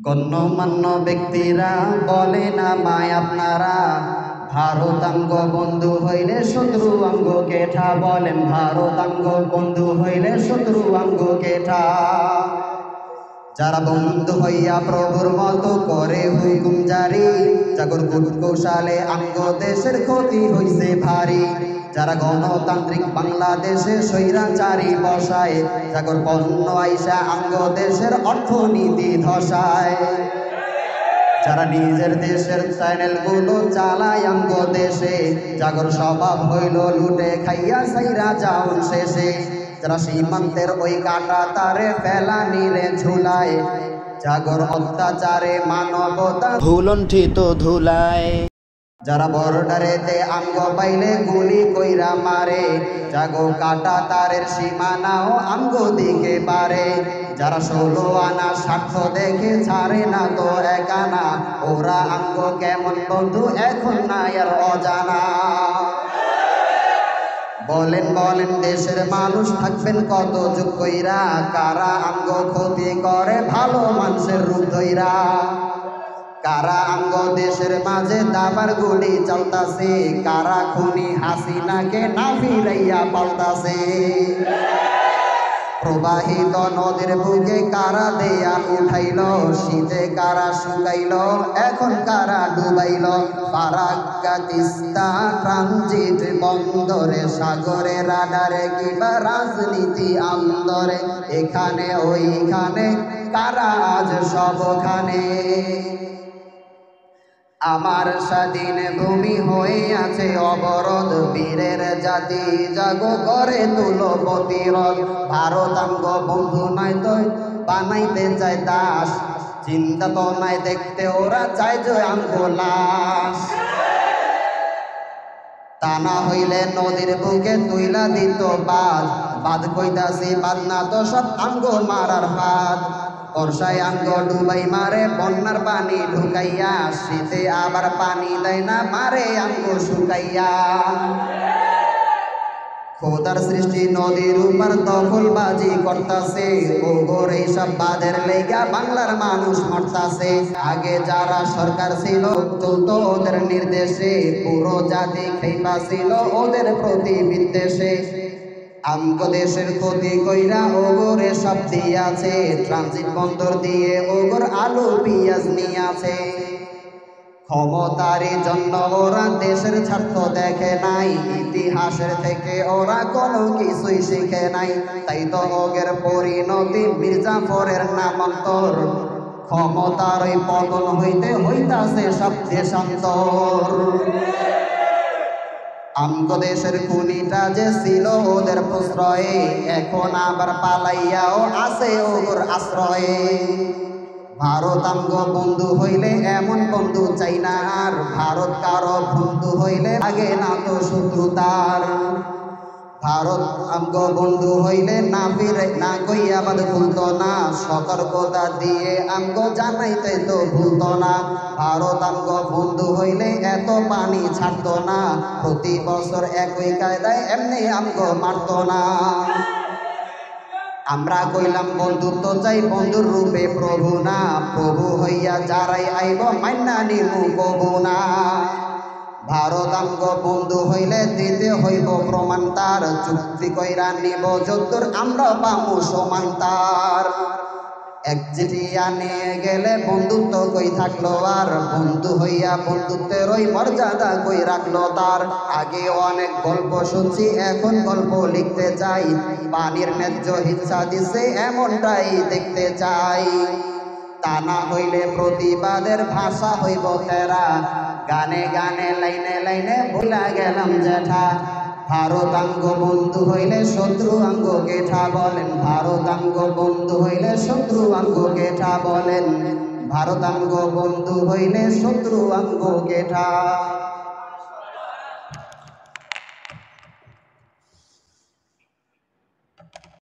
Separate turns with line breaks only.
গণ্যমান্য ব্যক্তিরা বলে না মায় আপনারা, ভারতাঙ্গ বন্ধু হইলে শত্রু অঙ্গ কেঠা। বলেন ভারতাঙ্গ বন্ধু হইলে শত্রু অঙ্গ কেঠা। যারা বন্ধু হইয়া প্রভুর মতো করে হুকুম জারি, জাগর কৌশলে আঙ্গ দেশের ক্ষতি হইছে ভারী। যারা গণতান্ত্রিক বাংলাদেশে স্বৈরাচারী বসায়, জাগর পণ্য আইসা আঙ্গ দেশের অর্থনীতি ধসায়। যারা নিজের দেশের চ্যানেলগুলো চালায় আঙ্গ দেশে, জাগর স্বভাব হইল লুটে খাইয়া সাইরা যাও শেষে। যারা সীমান্তের ওই কাটা তারে ফেলানিরে ঝুলায়, জাগর অত্যাচারে মানবতা ধুলণ্ঠিত ধুলায়। যারা বর্ডারেতে আঙ্গ পাইলে গুলি কইরা মারে, জাগো কাটা তারের সীমানাও আঙ্গ দিকে পারে। যারা 16 আনা স্বার্থ দেখে ছাড়ে না তো একানা, ওরা আঙ্গ কেমন বন্ধু এখন নাই আর অজানা। বলেন বলেন দেশের মানুষ থাকবেন কত যুগ কইরা, কারা আঙ্গ ক্ষতি করে ভালো মানুষের রূপ ধইরা। কারা আঙ্গ দেশের মাঝে দাবার গুলি চলতাছে, কারা খুনি হাসিনাকে না ফিরাইয়া পাল্টাছে। প্রবাহিত নদীর বুকে কারা দেয়া উঠাইল, শীতে কারা শুকাইল, এখন কারা ডুবাইল। ফারাক্কা তিস্তা ট্রানজিট বন্দরে, সাগরে রাডারে কিবা রাজনীতি আন্দরে, এখানে ওইখানে কারা আজ সবখানে। আমার স্বাধীন ভূমি হয়ে আছে অবরোধ, বীরের জাতি জাগো করে তুলো প্রতিরোধ। ভারতাঙ্গ বন্ধু নাই তো বানাইতে চায় দাস, চিন্তা তো নাই দেখতে ওরা চায় যে আঙ্গ লাশ। তা না হইলে নদীর বুকে তুইলা দিত বাঁধ, বাঁধ কইতাছি বাঁধ না তো সব আঙ্গ মারার ফাঁদ। বর্ষায় আঙ্গ ডুবাই মারে বন্যার পানি ঢুকাইয়া, শীতে আবার পানি দেয় না মারে আঙ্গ শুকাইয়া। খোদার সৃষ্টি নদীর উপর দখলবাজি করতাছে, ওগর এইসব বাঁধের লেগা বাংলার মানুষ মরতাছে। আগে যারা সরকার ছিল চলতো ওদের নির্দেশে, পুরো জাতি খেপা ছিল ওদের প্রতি বিদ্বেষে। আমগো দেশের ক্ষতি কইরা ওগরে সব দিয়াছে, ট্রানজিট বন্দর দিয়ে ওগর আলু পিঁয়াজ নিয়াছে। ক্ষমতার জন্য ওরা দেশের স্বার্থ দেখে নাই, ইতিহাসের থেকে ওরা কোনো কিছুই শিখে নাই। তাই তো ওগের পরিণতি মির্জাফরের নামান্তর, ক্ষমতার ওই পতন হইতে হইতাছে সব দেশান্তর। আমগো দেশের খুনিটা যে ছিল ওদের প্রশ্রয়ে, এখন আবার পালাইয়াও আছে ওর আশ্রয়ে। ভারত আমগো বন্ধু হইলে এমন বন্ধু চাই না আর, ভারত কারো বন্ধু হইলে আগে না তো শত্রুতার। ভারত আমগো বন্ধু হইলে না ফিরে না কইয়া বাদ ভুলতো না, সতর্কতা দিয়ে আমগো জানাইতে তো ভুলতো না। ভারত আমগো বন্ধু হইলে এত পানি ছাড়তো না, প্রতি বছর একই কায়দায় এমনি আমগো মারতো না। আমরা কইলাম বন্ধুত্ব চাই বন্ধুর রূপে প্রভু না, প্রভু হইয়া যারাই আইব মান্না নিমু কবু না। ভারত আমগো বন্ধু হইলে দিতে হইব প্রমাণ তার, চুক্তি কইরা নিব যদ্দুর আমরা পামু সমান তার। এক চিঠি আনিয়ে গেলে বন্ধুত্ব কই থাকলো আর, বন্ধু হইয়া বন্ধুত্বের ওই মর্যাদা কই রাখলো তার। আগে অনেক গল্প শুনছি এখন গল্প লিখতে চাই, পানির ন্যায্য হিস্সা দিছে এমনটাই দেখতে চাই। তা না হইলে প্রতিবাদের ভাষা হইব তেরা, গানে গানে লাইনে লাইনে ভুলা গেলাম জ্যাঠা। ভারতাঙ্গ বন্ধু হইলে শত্রু অঙ্গ কেঠা। বলেন ভারতাঙ্গ বন্ধু হইলে শত্রু অঙ্গ কেঠা। বলেন ভারতাঙ্গ বন্ধু হইলে শত্রু অঙ্গ কেঠা।